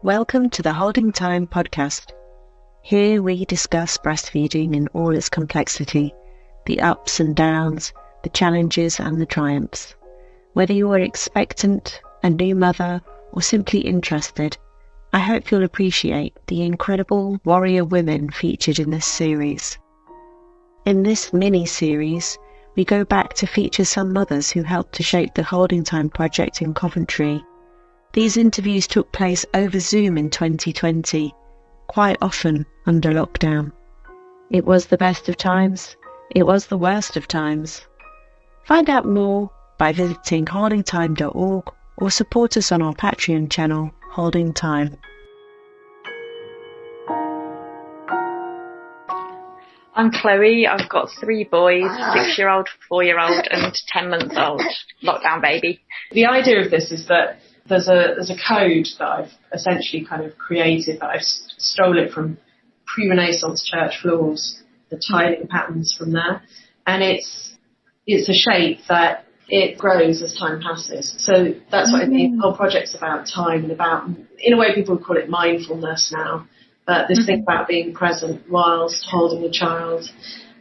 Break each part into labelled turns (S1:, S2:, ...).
S1: Welcome to the Holding Time podcast. Here we discuss breastfeeding in all its complexity, the ups and downs, the challenges and the triumphs. Whether you are expectant, a new mother, or simply interested, I hope you'll appreciate the incredible warrior women featured in this series. In this mini-series, we go back to feature some mothers who helped to shape the Holding Time project in Coventry. These interviews took place over Zoom in 2020, quite often under lockdown. It was the best of times, it was the worst of times. Find out more by visiting holdingtime.org or support us on our Patreon channel, Holding Time.
S2: I'm Chloe. I've got 3 boys, 6-year-old, 4-year-old and 10-month-old lockdown baby.
S3: The idea of this is that there's a code that I've essentially kind of created, that I've stole it from pre-Renaissance church floors, the tiling patterns from there. And it's a shape that it grows as time passes. So that's what the whole project's about, time, and about, in a way people would call it mindfulness now, but this thing about being present whilst holding a child.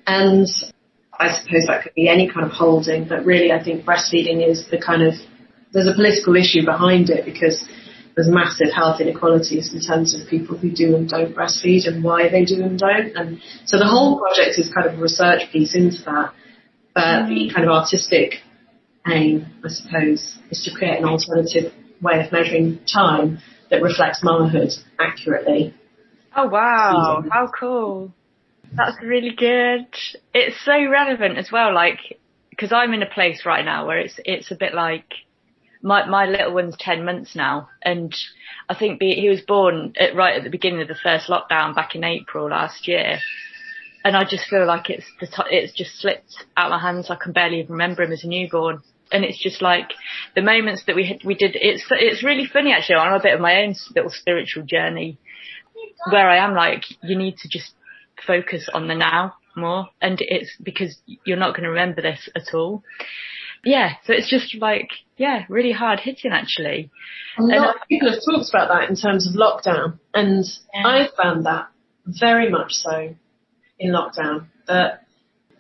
S3: And I suppose that could be any kind of holding, but really I think breastfeeding is the kind of, there's a political issue behind it because there's massive health inequalities in terms of people who do and don't breastfeed and why they do and don't. And so the whole project is kind of a research piece into that. But the kind of artistic aim, I suppose, is to create an alternative way of measuring time that reflects motherhood accurately.
S2: Oh, wow. How cool. That's really good. It's so relevant as well, like, because I'm in a place right now where it's a bit like, my little one's 10 months now, and I think he was born right at the beginning of the first lockdown back in April last year, and I just feel like it's just slipped out of my hands. I can barely even remember him as a newborn, and it's just like the moments that we did. It's really funny actually. I'm on a bit of my own little spiritual journey where I am like, you need to just focus on the now more, and it's because you're not going to remember this at all. Yeah, so it's just like, yeah, really hard hitting actually.
S3: A lot of people have talked about that in terms of lockdown, and I found that very much so in lockdown, that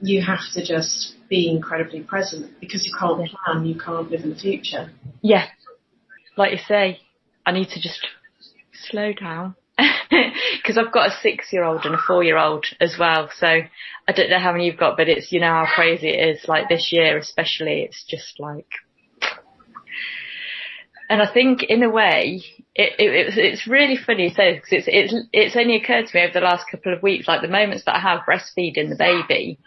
S3: you have to just be incredibly present because you can't plan, you can't live in the future. Yeah.
S2: Like you say, I need to just slow down. Because I've got a 6-year-old and a 4-year-old as well, so I don't know how many you've got, but it's, you know how crazy it is, like this year especially, it's just like, and I think in a way it's really funny to say, because it's only occurred to me over the last couple of weeks, like the moments that I have breastfeeding the baby,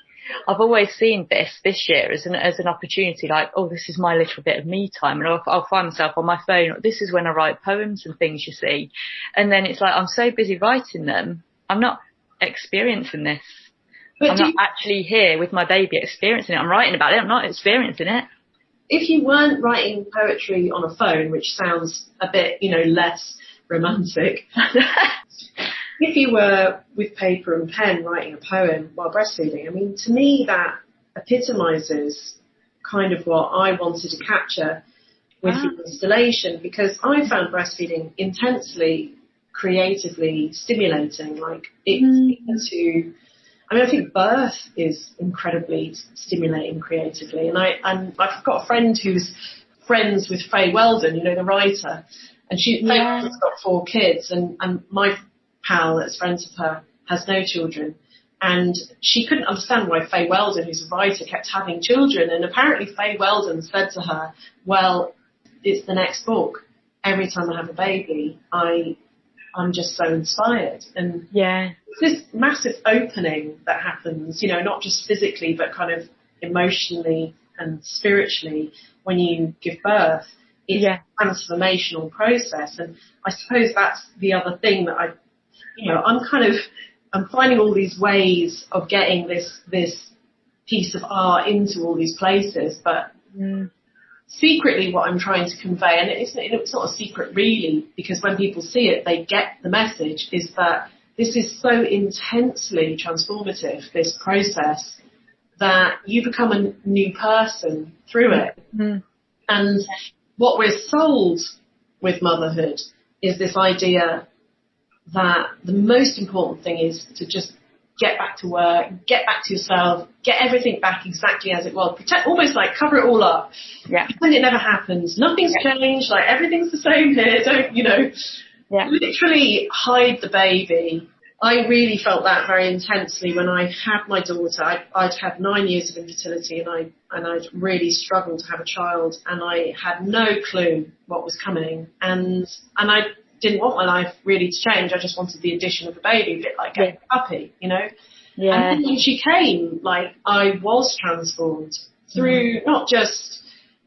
S2: I've always seen this year as an opportunity, like, oh, this is my little bit of me time, and I'll find myself on my phone. This is when I write poems and things, you see. And then it's like I'm so busy writing them, I'm not experiencing this. But I'm not actually here with my baby experiencing it. I'm writing about it, I'm not experiencing it.
S3: If you weren't writing poetry on a phone, which sounds a bit, less romantic, if you were with paper and pen writing a poem while breastfeeding, I mean, to me that epitomises kind of what I wanted to capture with the installation, because I found breastfeeding intensely creatively stimulating. Like I think birth is incredibly stimulating creatively. And I've got a friend who's friends with Faye Weldon, the writer, and Faye Weldon's got 4 kids, and my pal that's friends with her has no children, and she couldn't understand why Faye Weldon, who's a writer, kept having children. And apparently Faye Weldon said to her, well, it's the next book. Every time I have a baby, I'm just so inspired. And this massive opening that happens, not just physically but kind of emotionally and spiritually when you give birth. It's a transformational process. And I suppose that's the other thing that I'm finding all these ways of getting this piece of art into all these places, but secretly what I'm trying to convey, and it's not a secret really, because when people see it, they get the message, is that this is so intensely transformative, this process, that you become a new person through it. And what we're sold with motherhood is this idea that the most important thing is to just get back to work, get back to yourself, get everything back exactly as it was. Pretend, almost like cover it all up.
S2: Yeah.
S3: Pretend it never happens. Nothing's changed. Like everything's the same here. Don't, literally hide the baby. I really felt that very intensely when I had my daughter. I'd had 9 years of infertility and I'd really struggled to have a child, and I had no clue what was coming, and I didn't want my life really to change. I just wanted the addition of a baby, a bit like getting a puppy, Yeah. And then when she came, like, I was transformed through not just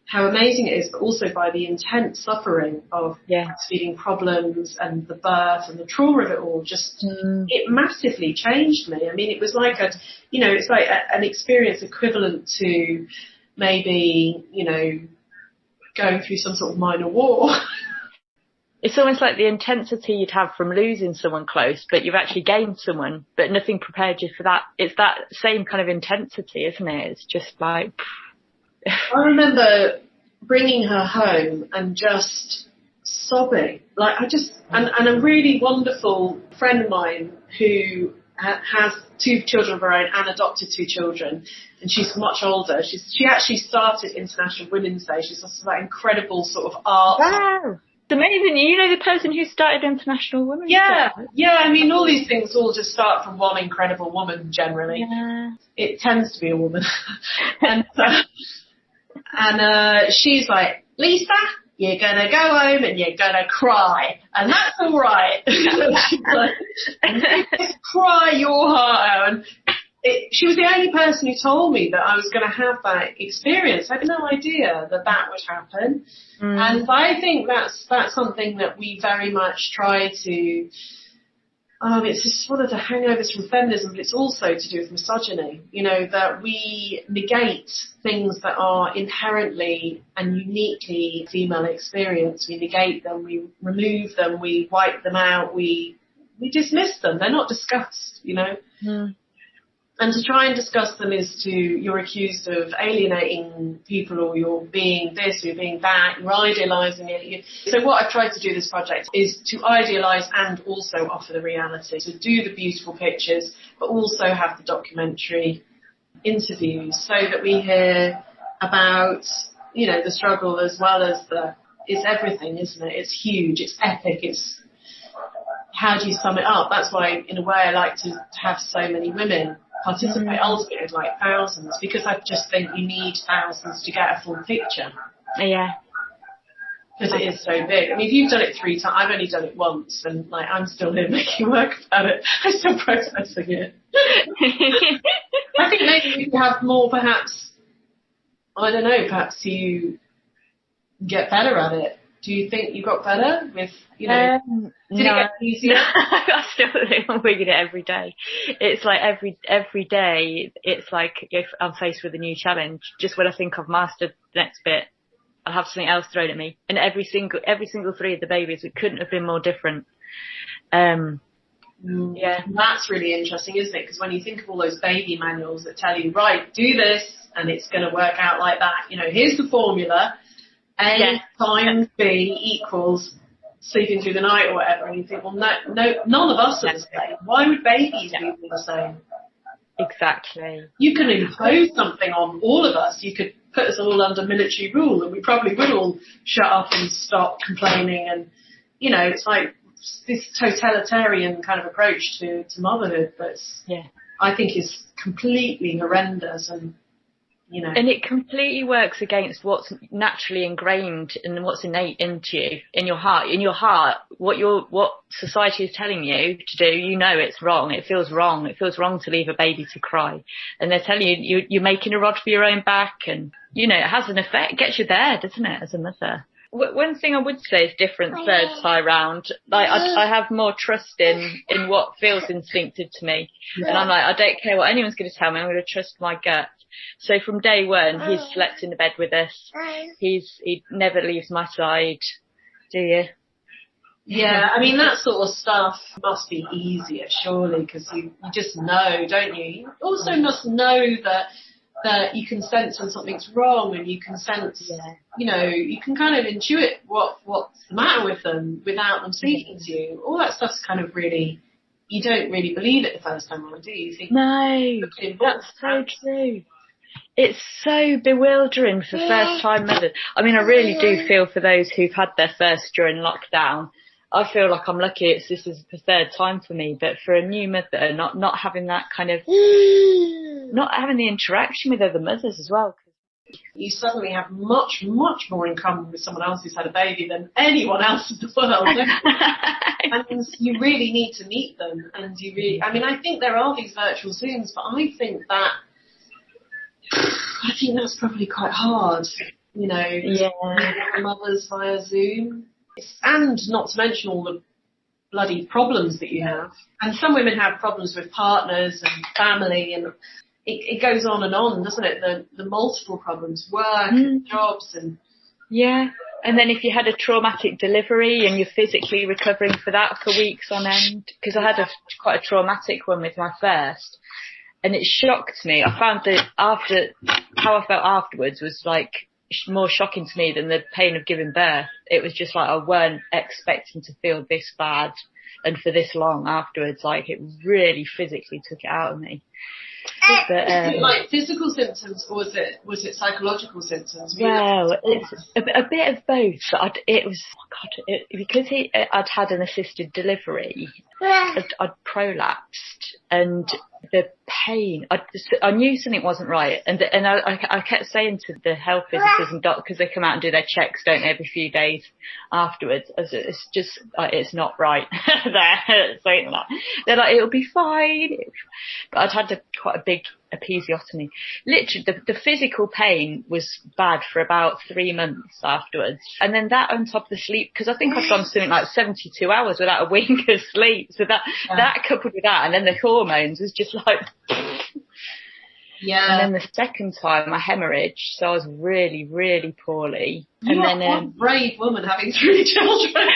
S3: how amazing it is, but also by the intense suffering of breastfeeding problems and the birth and the trauma of it all. Just, it massively changed me. I mean, it was like it's like an experience equivalent to maybe, going through some sort of minor war.
S2: It's almost like the intensity you'd have from losing someone close, but you've actually gained someone, but nothing prepared you for that. It's that same kind of intensity, isn't it? It's just like...
S3: I remember bringing her home and just sobbing. Like, and a really wonderful friend of mine who has 2 children of her own and adopted 2 children, and she's much older. She actually started International Women's Day. She's also that incredible sort of art.
S2: Wow. It's amazing. You know the person who started International Women's Day?
S3: Yeah. I mean, all these things all just start from one incredible woman, generally.
S2: Yeah.
S3: It tends to be a woman. And she's like, Lisa, you're going to go home and you're going to cry. And that's all right. She's like, just cry your heart out. And she was the only person who told me that I was going to have that experience. I had no idea that would happen. And I think that's something that we very much try to... it's just one of the hangovers from feminism, but it's also to do with misogyny, that we negate things that are inherently and uniquely female experience. We negate them, we remove them, we wipe them out, we dismiss them. They're not discussed, And to try and discuss them is you're accused of alienating people, or you're being this, or you're being that, you're idealising it. So what I've tried to do this project is to idealise and also offer the reality, to do the beautiful pictures, but also have the documentary interviews so that we hear about, the struggle as well as it's everything, isn't it? It's huge, it's epic, it's, how do you sum it up? That's why, in a way, I like to have so many women participate. Ultimately, like thousands, because I just think you need thousands to get a full picture.
S2: Yeah.
S3: Because it is so big. I mean, if you've done it 3 times, I've only done it once, and like I'm still here making work about it. I'm still processing it. I think maybe we could have more, perhaps. I don't know. Perhaps you get better at it. Do you think you got better with, did it get easier? No,
S2: I still think I'm winging it every day. It's like every day, it's like if I'm faced with a new challenge, just when I think I've mastered the next bit, I'll have something else thrown at me. And every single 3 of the babies, it couldn't have been more different.
S3: Yeah, that's really interesting, isn't it? Because when you think of all those baby manuals that tell you, right, do this, and it's going to work out like that. Here's the formula. A times B equals sleeping through the night or whatever, and you think, well, no, none of us are the same. Why would babies be the same?
S2: Exactly.
S3: You can impose something on all of us. You could put us all under military rule, and we probably would all shut up and stop complaining. And it's like this totalitarian kind of approach to motherhood that's I think is completely horrendous and.
S2: And it completely works against what's naturally ingrained and what's innate into you, in your heart. In your heart, what society is telling you to do, it's wrong. It feels wrong. It feels wrong to leave a baby to cry. And they're telling you're making a rod for your own back, and, it has an effect. It gets you there, doesn't it, as a mother? One thing I would say is different third time round. Like, I have more trust in what feels instinctive to me. Yeah. And I'm like, I don't care what anyone's going to tell me. I'm going to trust my gut. So from day one, he's slept in the bed with us. He never leaves my side. Do you?
S3: Yeah, I mean, that sort of stuff must be easier, surely, because you just know, don't you? You also must know that that you can sense when something's wrong, and you can sense, you know, you can kind of intuit what's the matter with them without them speaking to you. All that stuff's kind of really, you don't really believe it the first time around, do you? You think,
S2: no, that's so true. It's so bewildering for first-time mothers. I mean, I really do feel for those who've had their first during lockdown. I feel like I'm lucky this is the third time for me, but for a new mother, not having that kind of, not having the interaction with other mothers as well.
S3: You suddenly have much, much more in common with someone else who's had a baby than anyone else in the world. And you really need to meet them. And you really, I mean, I think there are these virtual Zooms, but I think that's probably quite hard, you know, mothers via Zoom. And not to mention all the bloody problems that you have. And some women have problems with partners and family, and it goes on, doesn't it? The multiple problems, work and jobs and...
S2: Yeah. And then if you had a traumatic delivery and you're physically recovering for that for weeks on end, because I had quite a traumatic one with my first, and it shocked me. I found that how I felt afterwards was like more shocking to me than the pain of giving birth. It was just like I weren't expecting to feel this bad and for this long afterwards. Like it really physically took it out of me. But,
S3: was it like physical symptoms, or was it psychological symptoms?
S2: Well, it's a bit of both. Because I'd had an assisted delivery, I'd prolapsed, and the pain, I knew something wasn't right, and I kept saying to the health visitors and doctors, because they come out and do their checks, don't they, every few days afterwards, it's just, it's not right there. They're like, it'll be fine. But I'd had quite a big episiotomy. Literally, the physical pain was bad for about 3 months afterwards. And then that on top of the sleep, because I think I'd gone something like 72 hours without a wink of sleep. So that coupled with that, and then the hormones was just like...
S3: Yeah.
S2: And then the second time, I hemorrhaged, so I was really, really poorly.
S3: You are one brave woman having 3 children.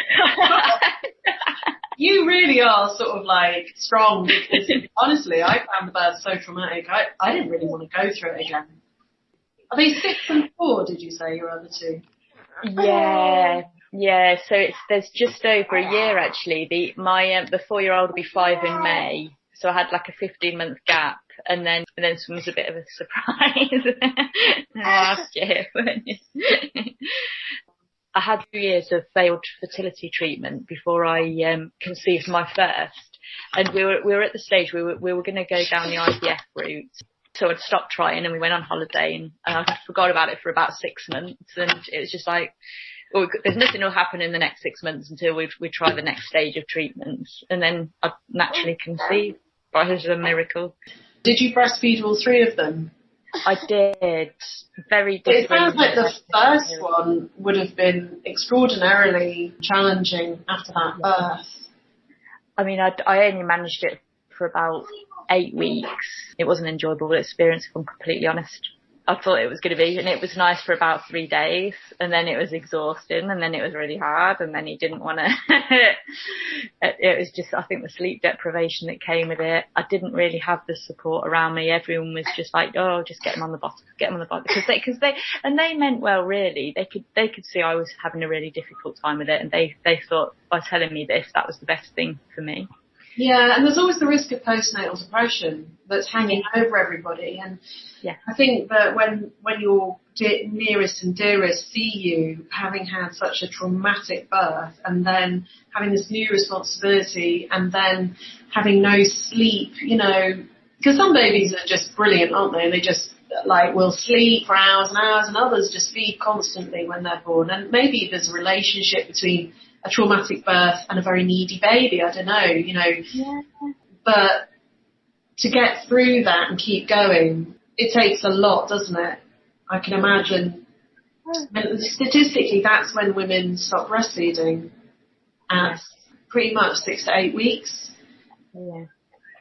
S3: You really are sort of like strong, because honestly, I found the birth so traumatic. I didn't really want to go through it again. Are they 6 and 4, did you say, your other two?
S2: Yeah. So there's just over a year actually. The 4-year-old will be 5 in May. So I had like a 15-month gap, and then this one was a bit of a surprise last year. I had 2 years of failed fertility treatment before I conceived my first, and we were at the stage we were going to go down the IVF route. So I'd stopped trying, and we went on holiday, and I forgot about it for about 6 months, and it was just like, well, there's nothing will happen in the next 6 months until we try the next stage of treatments, and then I naturally conceived by a miracle.
S3: Did you breastfeed all 3 of them?
S2: I did. Very different.
S3: It sounds like the first one would have been extraordinarily challenging after that birth.
S2: I mean, I only managed it for about 8 weeks. It wasn't an enjoyable experience, if I'm completely honest. I thought it was going to be, and it was nice for about 3 days, and then it was exhausting, and then it was really hard, and then he didn't want to. It was just, I think, the sleep deprivation that came with it. I didn't really have the support around me. Everyone was just like, oh, just get him on the bottom, because they meant well, really. They could see I was having a really difficult time with it, and they thought by telling me this, that was the best thing for me.
S3: Yeah, and there's always the risk of postnatal depression that's hanging over everybody. And I think that when your nearest and dearest see you having had such a traumatic birth, and then having this new responsibility, and then having no sleep, you know, because some babies are just brilliant, aren't they? They just will sleep for hours and hours, and others just feed constantly when they're born. And maybe there's a relationship between a traumatic birth and a very needy baby, I don't know, you know. Yeah. But to get through that and keep going, it takes a lot, doesn't it? I can imagine. And statistically, that's when women stop breastfeeding at pretty much 6 to 8 weeks. Yeah.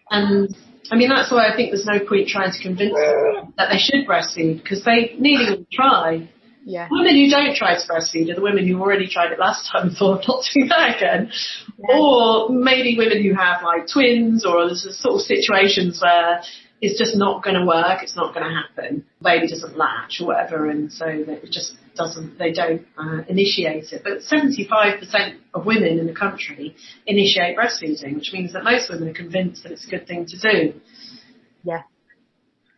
S3: And I mean, that's why I think there's no point trying to convince them that they should breastfeed, because they nearly will try. Yeah. Women who don't try to breastfeed are the women who already tried it last time and thought not to do that again. Yeah. Or maybe women who have like twins, or there's sort of situations where it's just not going to work. It's not going to happen. Baby doesn't latch or whatever, and so it just doesn't. They don't initiate it. But 75% of women in the country initiate breastfeeding, which means that most women are convinced that it's a good thing to do.
S2: Yeah.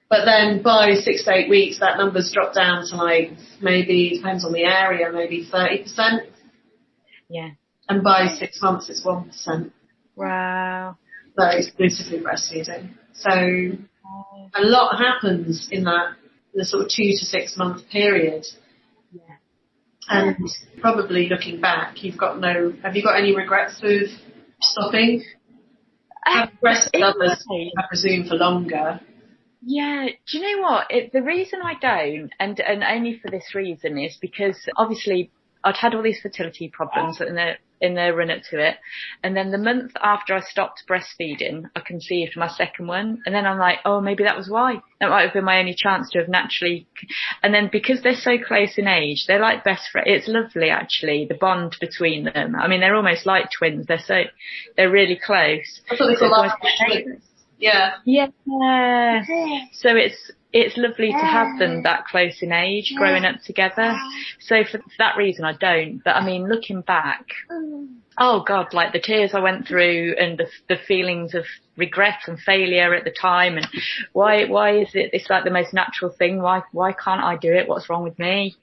S3: But then by 6 to 8 weeks, that number's dropped down to like maybe, depends on the area, maybe 30%.
S2: Yeah.
S3: And by 6 months, it's 1%.
S2: Wow.
S3: So exclusively breastfeeding. So a lot happens in the sort of 2 to 6 month period.
S2: Yeah.
S3: And probably looking back, have you got any regrets with stopping? Have breastfed others, I presume, for longer.
S2: Yeah, do you know what? The reason I don't, and only for this reason, is because obviously I'd had all these fertility problems in the run up to it, and then the month after I stopped breastfeeding, I conceived my second one, and then I'm like, oh, maybe that was why. That might have been my only chance to have naturally. And then because they're so close in age, they're like best friends. It's lovely, actually, the bond between them. I mean, they're almost like twins. They're really close.
S3: I thought they call twins. Yeah.
S2: Yeah. So it's lovely to have them that close in age, growing up together. So for that reason, I don't. But I mean, looking back, oh God, like the tears I went through and the feelings of regret and failure at the time, and why is it's like the most natural thing? Why can't I do it? What's wrong with me?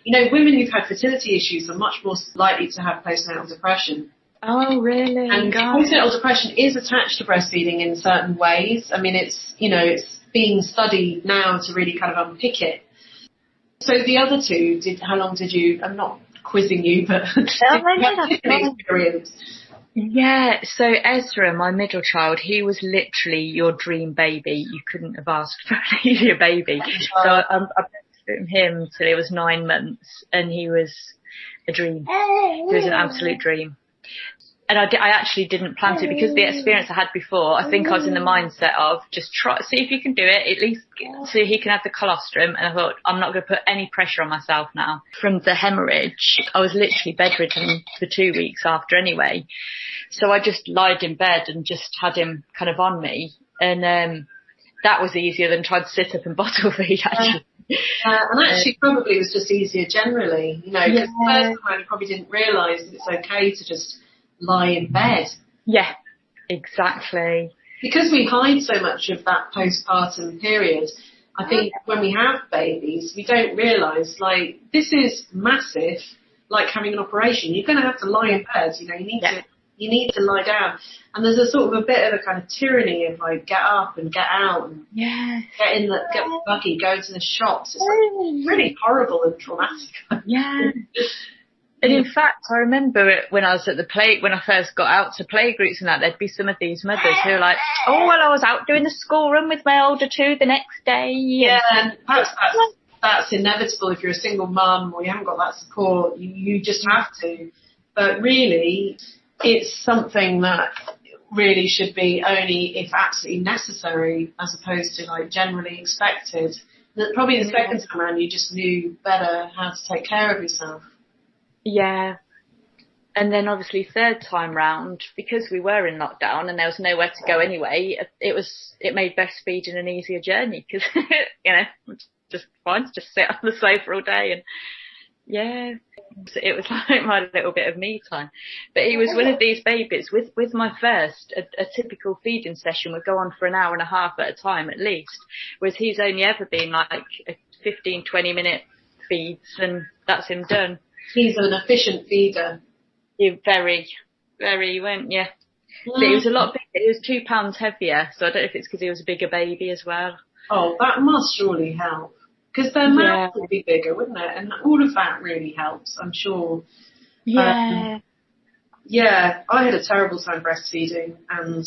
S3: You know, women who've had fertility issues are much more likely to have postnatal depression.
S2: Oh, really?
S3: And postnatal depression is attached to breastfeeding in certain ways. I mean, it's being studied now to really kind of unpick it. So the other two, how long did you, I'm not quizzing you, but experience?
S2: Yeah, so Ezra, my middle child, he was literally your dream baby. You couldn't have asked for an easier baby. So I breastfed him till he was 9 months, and he was a dream. He was an absolute dream. And I actually didn't plan to, because the experience I had before, I think I was in the mindset of just try, see if you can do it, at least so he can have the colostrum. And I thought, I'm not going to put any pressure on myself now. From the hemorrhage, I was literally bedridden for 2 weeks after anyway. So I just lied in bed and just had him kind of on me. And that was easier than trying to sit up and bottle feed, actually.
S3: And actually probably it was just easier generally, because the first time you probably didn't realise that it's okay to just lie in bed.
S2: Yeah, exactly.
S3: Because we hide so much of that postpartum period, I think when we have babies, we don't realise, like, this is massive, like having an operation. You're going to have to lie in bed, you need to lie down. And there's a sort of a bit of a kind of tyranny of like, get up and get out and get the buggy, go to the shops. It's like really horrible and traumatic.
S2: Yeah. And in fact, I remember it when I was at when I first got out to playgroups and that, there'd be some of these mothers who were like, oh, well, I was out doing the school run with my older two the next day.
S3: Yeah, and that's inevitable if you're a single mum or you haven't got that support. You just have to. But really, it's something that really should be only if absolutely necessary, as opposed to like generally expected. That probably the second time around, you just knew better how to take care of yourself.
S2: Yeah. And then obviously third time round, because we were in lockdown and there was nowhere to go anyway, it made breastfeeding an easier journey because, just fine to just sit on the sofa all day and it was like my little bit of me time. But he was one of these babies with my first, a typical feeding session would go on for an hour and a half at a time at least, whereas he's only ever been like a 15, 20 minute feeds and that's him done.
S3: He's an efficient feeder.
S2: He very, very went, yeah. But he was a lot bigger. He was 2 pounds heavier, so I don't know if it's because he was a bigger baby as well.
S3: Oh, that must surely help. Because their mouth would be bigger, wouldn't it? And all of that really helps, I'm sure.
S2: Yeah.
S3: I had a terrible time breastfeeding, and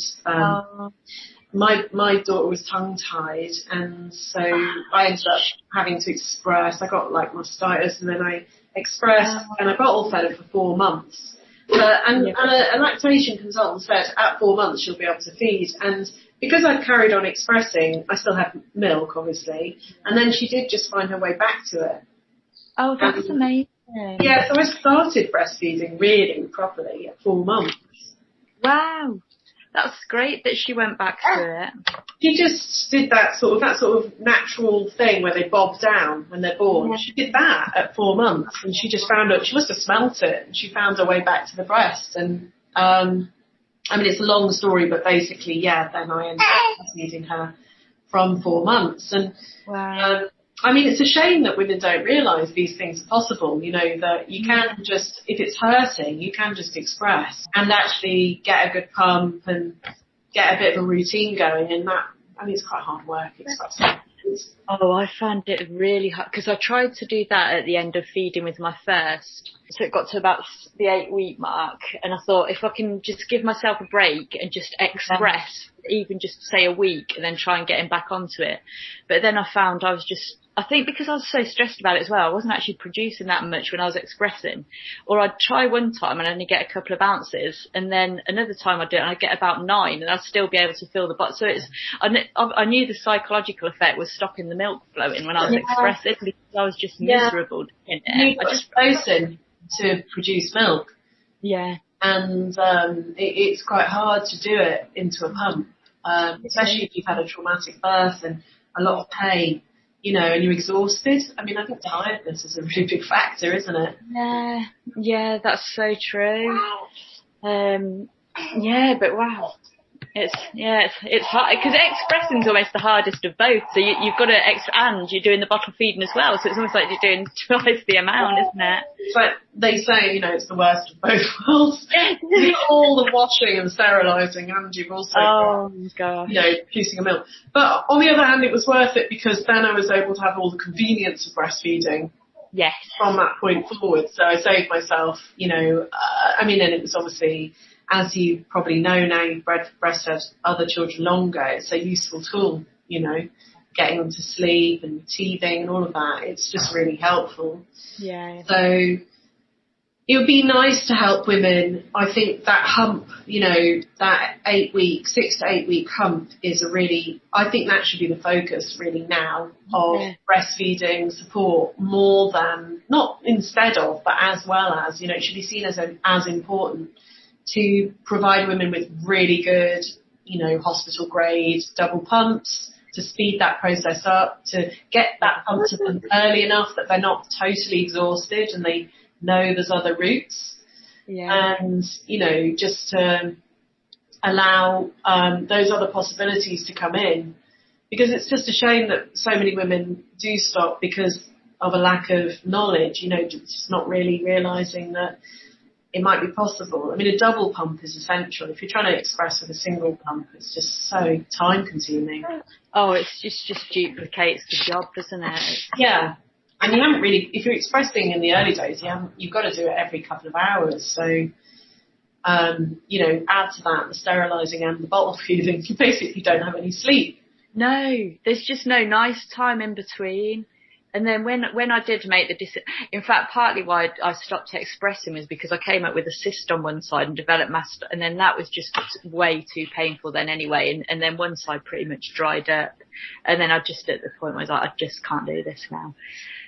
S3: my daughter was tongue-tied, and so I ended up having to express. I got like mastitis, and then I expressed, and I bottle fed her for 4 months. And a lactation consultant said at 4 months she'll be able to feed, and because I carried on expressing, I still had milk, obviously, and then she did just find her way back to it.
S2: Oh, that's amazing.
S3: Yeah, so I started breastfeeding really properly at 4 months.
S2: Wow. That's great that she went back to it.
S3: She just did that sort of natural thing where they bob down when they're born. Yeah. She did that at 4 months, and she just found out, she must have smelt it, and she found her way back to the breast. And I mean, it's a long story, but basically, yeah, then I ended up breastfeeding her from 4 months. And
S2: wow.
S3: I mean, it's a shame that women don't realise these things are possible, you know, that you can just, if it's hurting, you can just express and actually get a good pump and get a bit of a routine going. And that, I mean, it's quite hard work expressing.
S2: Oh, I found it really hard because I tried to do that at the end of feeding with my first. So it got to about the 8-week mark, and I thought if I can just give myself a break and just express, even just say a week, and then try and get him back onto it. But then I found I think because I was so stressed about it as well, I wasn't actually producing that much when I was expressing. Or I'd try one time and only get a couple of ounces, and then another time I'd do it and I'd get about 9, and I'd still be able to feel the butt. So I knew the psychological effect was stopping the milk flowing when I was expressing, because I was just miserable doing it.
S3: I just frozen to produce milk.
S2: Yeah.
S3: And it's quite hard to do it into a pump, especially if you've had a traumatic birth and a lot of pain. You know, and you're exhausted. I mean, I think tiredness is a really big factor, isn't it?
S2: Yeah, that's so true. Yeah, but wow. It's hard, because expressing's almost the hardest of both. So you've got to and you're doing the bottle feeding as well. So it's almost like you're doing twice the amount, isn't it?
S3: It's like they say, you know, it's the worst of both worlds. You've got all the washing and sterilising, and you've also got, you know, producing a milk. But on the other hand, it was worth it because then I was able to have all the convenience of breastfeeding.
S2: Yes.
S3: From that point forward. So I saved myself, you know, I mean, and it was obviously, as you probably know now, you've breastfed other children longer. It's a useful tool, you know, getting them to sleep and teething and all of that. It's just really helpful.
S2: Yeah.
S3: So it would be nice to help women. I think that hump, you know, that 6 to 8 week hump is I think that should be the focus really now of breastfeeding support, more than, not instead of, but as well as, you know, it should be seen as important to provide women with really good, you know, hospital grade double pumps, to speed that process up, to get that pump to them early enough that they're not totally exhausted and they know there's other routes. Yeah. And, you know, just to allow those other possibilities to come in, because it's just a shame that so many women do stop because of a lack of knowledge, you know, just not really realising that it might be possible. I mean, a double pump is essential. If you're trying to express with a single pump, it's just so time consuming.
S2: Oh, it's just duplicates the job, doesn't it?
S3: Yeah. And you haven't really, if you're expressing in the early days, you've got to do it every couple of hours. So, you know, add to that the sterilising and the bottle feeding, you basically don't have any sleep.
S2: No, there's just no nice time in between. And then when I did make the decision, in fact, partly why I stopped expressing was because I came up with a cyst on one side and developed mastocytosis, and then that was just way too painful then anyway. And then one side pretty much dried up. And then I just, at the point where I was like, I just can't do this now.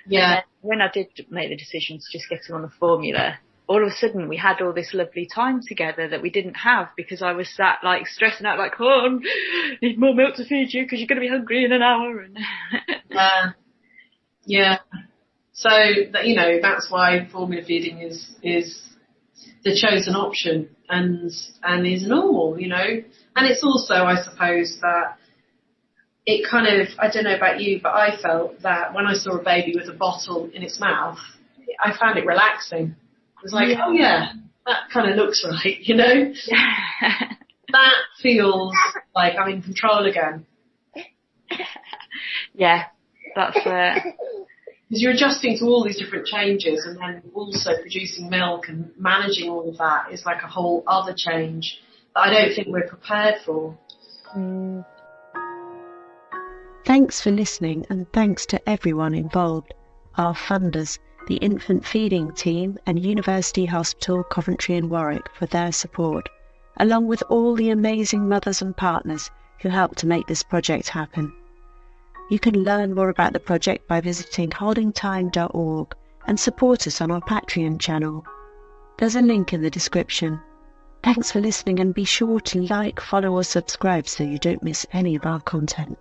S3: Yeah.
S2: When I did make the decision to just get him on the formula, all of a sudden we had all this lovely time together that we didn't have because I was sat like stressing out like, oh, I need more milk to feed you because you're going to be hungry in an hour. And
S3: yeah. So, you know, that's why formula feeding is the chosen option and is normal, you know. And it's also, I suppose, that it kind of, I don't know about you, but I felt that when I saw a baby with a bottle in its mouth, I found it relaxing. It was like, oh yeah, that kind of looks right, you know. That feels like I'm in control again.
S2: Yeah, that's it.
S3: Because you're adjusting to all these different changes, and then also producing milk and managing all of that is like a whole other change that I don't think we're prepared for.
S1: Thanks for listening, and thanks to everyone involved, our funders, the infant feeding team and University Hospital Coventry and Warwick for their support, along with all the amazing mothers and partners who helped to make this project happen. You can learn more about the project by visiting holdingtime.org and support us on our Patreon channel. There's a link in the description. Thanks for listening, and be sure to like, follow or subscribe so you don't miss any of our content.